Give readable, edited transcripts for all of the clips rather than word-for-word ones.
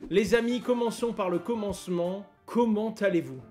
Les amis, commençons par le commencement. Comment allez-vous ?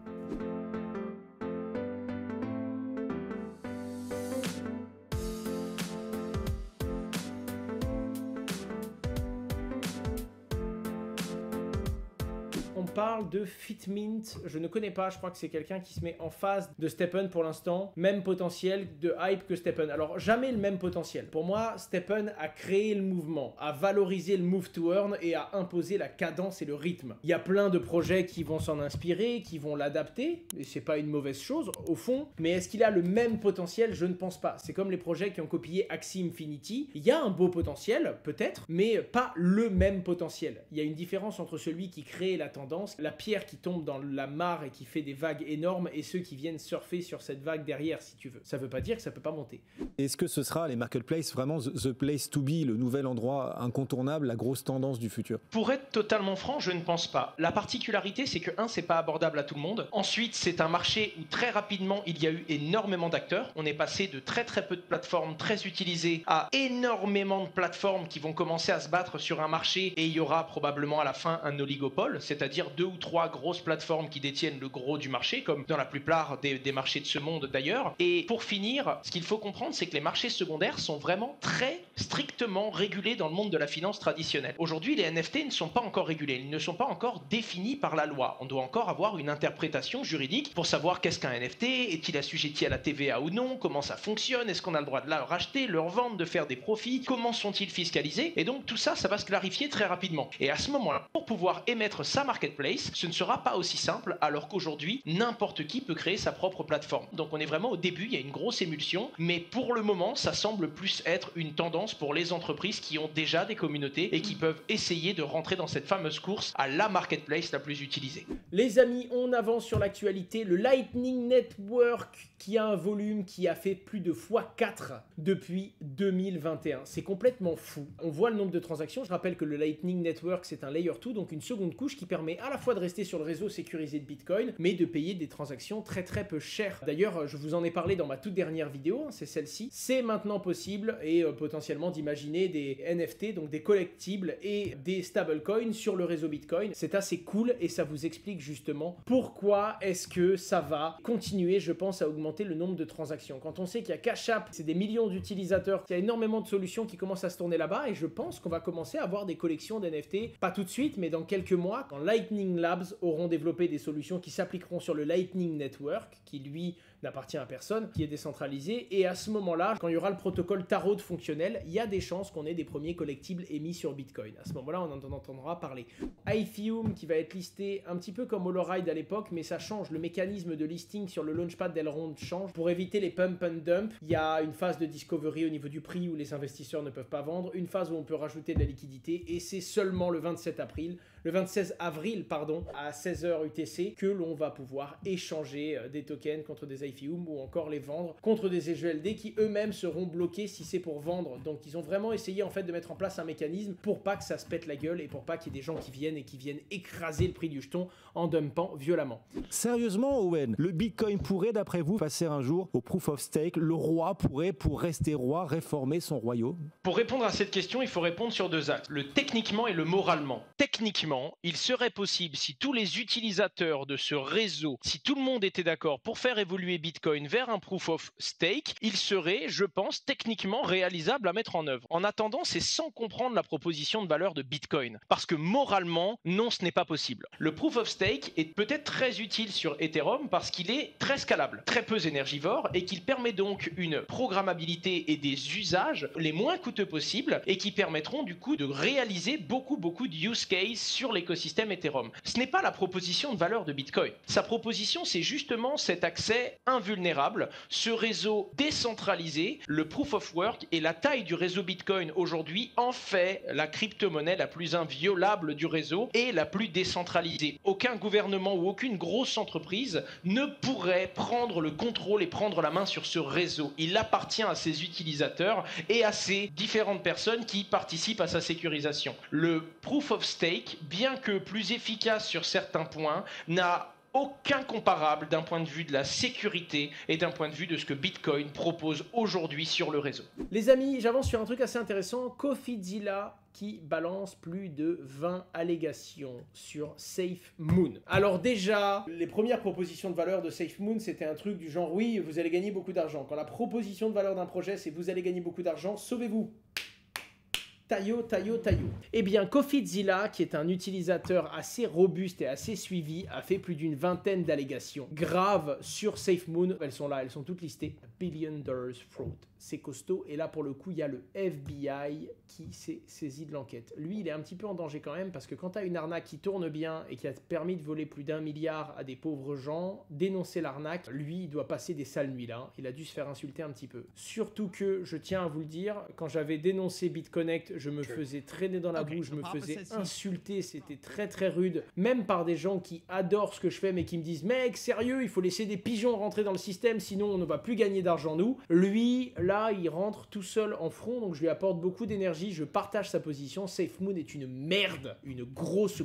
On parle de Fitmint, je ne connais pas, je crois que c'est quelqu'un qui se met en phase de Stepn pour l'instant, même potentiel de hype que Stepn. Alors jamais le même potentiel. Pour moi, Stepn a créé le mouvement, a valorisé le move to earn et a imposé la cadence et le rythme. Il y a plein de projets qui vont s'en inspirer, qui vont l'adapter, et c'est pas une mauvaise chose au fond, mais est-ce qu'il a le même potentiel? Je ne pense pas. C'est comme les projets qui ont copié Axie Infinity. Il y a un beau potentiel, peut-être, mais pas le même potentiel. Il y a une différence entre celui qui crée la tendance, la pierre qui tombe dans la mare et qui fait des vagues énormes, et ceux qui viennent surfer sur cette vague derrière, si tu veux. Ça veut pas dire que ça peut pas monter. Est-ce que ce sera les marketplaces vraiment the place to be, le nouvel endroit incontournable, la grosse tendance du futur? Pour être totalement franc, je ne pense pas. La particularité, c'est que c'est pas abordable à tout le monde. Ensuite, c'est un marché où très rapidement, il y a eu énormément d'acteurs. On est passé de très peu de plateformes très utilisées à énormément de plateformes qui vont commencer à se battre sur un marché, et il y aura probablement à la fin un oligopole, c'est-à-dire 2 ou 3 grosses plateformes qui détiennent le gros du marché, comme dans la plupart des marchés de ce monde d'ailleurs. Et pour finir, ce qu'il faut comprendre, c'est que les marchés secondaires sont vraiment très strictement régulés dans le monde de la finance traditionnelle. Aujourd'hui, les NFT ne sont pas encore régulés, ils ne sont pas encore définis par la loi. On doit encore avoir une interprétation juridique pour savoir qu'est-ce qu'un NFT, est-il assujetti à la TVA ou non, comment ça fonctionne, est-ce qu'on a le droit de le racheter, le revendre, de faire des profits, comment sont-ils fiscalisés, et donc tout ça, ça va se clarifier très rapidement. Et à ce moment-là, pour pouvoir émettre sa marketplace, ce ne sera pas aussi simple, alors qu'aujourd'hui, n'importe qui peut créer sa propre plateforme. Donc on est vraiment au début, il y a une grosse émulsion, mais pour le moment, ça semble plus être une tendance pour les entreprises qui ont déjà des communautés et qui peuvent essayer de rentrer dans cette fameuse course à la marketplace la plus utilisée. Les amis, on avance sur l'actualité. Le Lightning Network qui a un volume qui a fait plus de x4 depuis 2021. C'est complètement fou. On voit le nombre de transactions. Je rappelle que le Lightning Network, c'est un layer 2, donc une seconde couche qui permet à la fois de rester sur le réseau sécurisé de Bitcoin, mais de payer des transactions très peu chères. D'ailleurs, je vous en ai parlé dans ma toute dernière vidéo, c'est celle-ci. C'est maintenant possible et potentiellement d'imaginer des NFT, donc des collectibles et des stablecoins sur le réseau Bitcoin. C'est assez cool et ça vous explique justement pourquoi est-ce que ça va continuer, je pense, à augmenter le nombre de transactions. Quand on sait qu'il y a Cash App, c'est des millions d'utilisateurs, qu'il y a énormément de solutions qui commencent à se tourner là-bas, et je pense qu'on va commencer à avoir des collections d'NFT, pas tout de suite, mais dans quelques mois, quand Lightning Labs auront développé des solutions qui s'appliqueront sur le Lightning Network, qui lui n'appartient à personne, qui est décentralisé, et à ce moment-là, quand il y aura le protocole Tarot fonctionnel, il y a des chances qu'on ait des premiers collectibles émis sur Bitcoin. À ce moment-là, on en entendra parler. Ethereum qui va être listé un petit peu comme Holoride à l'époque, mais ça change. Le mécanisme de listing sur le launchpad d'Elrond change. Pour éviter les pump and dump, il y a une phase de discovery au niveau du prix où les investisseurs ne peuvent pas vendre, une phase où on peut rajouter de la liquidité, et c'est seulement le 27 avril, à 16h UTC, que l'on va pouvoir échanger des tokens contre des Ethereum ou encore les vendre contre des EGLD qui eux-mêmes seront bloqués si c'est pour vendre. Donc ils ont vraiment essayé en fait de mettre en place un mécanisme pour pas que ça se pète la gueule et pour pas qu'il y ait des gens qui viennent écraser le prix du jeton en dumpant violemment. Sérieusement, Owen, le Bitcoin pourrait d'après vous passer un jour au proof of stake? Le roi pourrait, pour rester roi, réformer son royaume? Pour répondre à cette question, il faut répondre sur 2 axes, le techniquement et le moralement. Techniquement, il serait possible, si tous les utilisateurs de ce réseau, si tout le monde était d'accord pour faire évoluer Bitcoin vers un proof of stake, il serait, je pense, techniquement réalisable à mettre en œuvre. En attendant, c'est sans comprendre la proposition de valeur de Bitcoin, parce que moralement, non, ce n'est pas possible. Le proof of stake est peut-être très utile sur Ethereum parce qu'il est très scalable, très peu énergivore, et qu'il permet donc une programmabilité et des usages les moins coûteux possibles, et qui permettront du coup de réaliser beaucoup de use cases sur l'écosystème Ethereum. Ce n'est pas la proposition de valeur de Bitcoin. Sa proposition, c'est justement cet accès invulnérable, ce réseau décentralisé, le proof of work, et la taille du réseau Bitcoin aujourd'hui en fait la crypto-monnaie la plus inviolable du réseau et la plus décentralisée. Aucun gouvernement ou aucune grosse entreprise ne pourrait prendre le contrôle et prendre la main sur ce réseau. Il appartient à ses utilisateurs et à ces différentes personnes qui participent à sa sécurisation. Le proof of stake, bien que plus efficace sur certains points, n'a aucun comparable d'un point de vue de la sécurité et d'un point de vue de ce que Bitcoin propose aujourd'hui sur le réseau. Les amis, j'avance sur un truc assez intéressant. CoffeeZilla qui balance plus de 20 allégations sur SafeMoon. Alors déjà, les premières propositions de valeur de SafeMoon, c'était un truc du genre, oui, vous allez gagner beaucoup d'argent. Quand la proposition de valeur d'un projet, c'est vous allez gagner beaucoup d'argent, sauvez-vous. Taillot, taillot, taillot. Eh bien, CoffeeZilla, qui est un utilisateur assez robuste et assez suivi, a fait plus d'une vingtaine d'allégations graves sur SafeMoon. Elles sont là, elles sont toutes listées. $1 billion fraud. C'est costaud. Et là, pour le coup, il y a le FBI qui s'est saisi de l'enquête. Lui, il est un petit peu en danger quand même, parce que quand tu as une arnaque qui tourne bien et qui a permis de voler plus d'1 milliard à des pauvres gens, dénoncer l'arnaque, lui, il doit passer des sales nuits là. Il a dû se faire insulter un petit peu. Surtout que, je tiens à vous le dire, quand j'avais dénoncé BitConnect, je me faisais traîner dans la boue, je me faisais insulter, c'était très très rude, même par des gens qui adorent ce que je fais mais qui me disent « Mec, sérieux, il faut laisser des pigeons rentrer dans le système, sinon on ne va plus gagner d'argent nous ». Lui, là, il rentre tout seul en front, donc je lui apporte beaucoup d'énergie, je partage sa position. SafeMoon est une merde, une grosse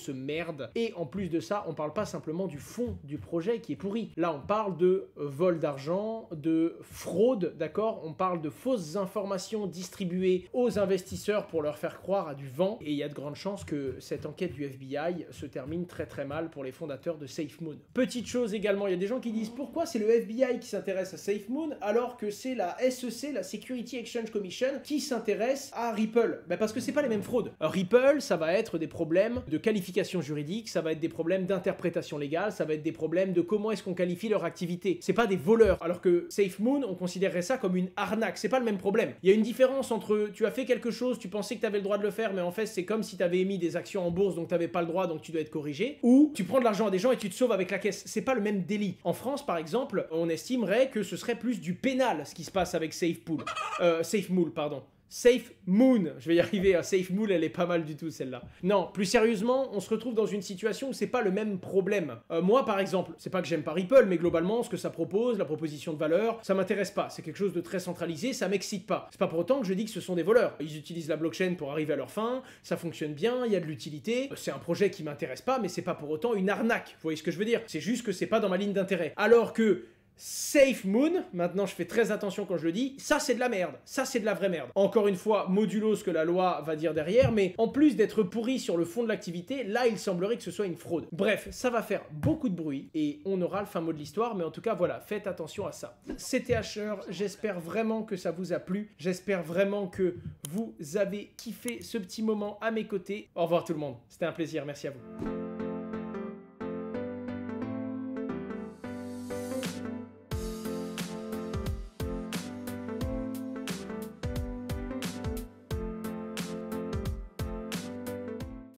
merde. Et en plus de ça, on parle pas simplement du fond du projet qui est pourri. Là, on parle de vol d'argent, de fraude, d'accord? On parle de fausses informations distribuées aux investisseurs pour leur faire croire à du vent. Et il y a de grandes chances que cette enquête du FBI se termine très très mal pour les fondateurs de SafeMoon. Petite chose également, il y a des gens qui disent pourquoi c'est le FBI qui s'intéresse à SafeMoon alors que c'est la SEC, la Security Exchange Commission, qui s'intéresse à Ripple. Ben parce que c'est pas les mêmes fraudes. Ripple, ça va être des problèmes de qualification juridique, ça va être des problèmes d'interprétation légale, ça va être des problèmes de comment est-ce qu'on qualifie leur activité. C'est pas des voleurs. Alors que SafeMoon, on considérerait ça comme une arnaque. C'est pas le même problème. Il y a une différence entre tu as fait quelque chose, tu pensais que tu avais le droit de le faire, mais en fait c'est comme si tu avais émis des actions en bourse, donc tu n'avais pas le droit, donc tu dois être corrigé, ou tu prends de l'argent à des gens et tu te sauves avec la caisse. C'est pas le même délit. En France, par exemple, on estimerait que ce serait plus du pénal ce qui se passe avec SafeMoon, pardon. SafeMoon, je vais y arriver, SafeMoon, elle est pas mal du tout celle-là. Non, plus sérieusement, on se retrouve dans une situation où c'est pas le même problème. Moi par exemple, c'est pas que j'aime pas Ripple, mais globalement ce que ça propose, la proposition de valeur, ça m'intéresse pas. C'est quelque chose de très centralisé, ça m'excite pas. C'est pas pour autant que je dis que ce sont des voleurs. Ils utilisent la blockchain pour arriver à leur fin, ça fonctionne bien, il y a de l'utilité. C'est un projet qui m'intéresse pas, mais c'est pas pour autant une arnaque. Vous voyez ce que je veux dire? C'est juste que c'est pas dans ma ligne d'intérêt. Alors que SafeMoon, maintenant je fais très attention quand je le dis, ça c'est de la merde, ça c'est de la vraie merde. Encore une fois, modulo ce que la loi va dire derrière, mais en plus d'être pourri sur le fond de l'activité, là il semblerait que ce soit une fraude. Bref, ça va faire beaucoup de bruit et on aura le fin mot de l'histoire, mais en tout cas voilà, faites attention à ça. C'était Asher, j'espère vraiment que ça vous a plu, j'espère vraiment que vous avez kiffé ce petit moment à mes côtés. Au revoir tout le monde, c'était un plaisir, merci à vous.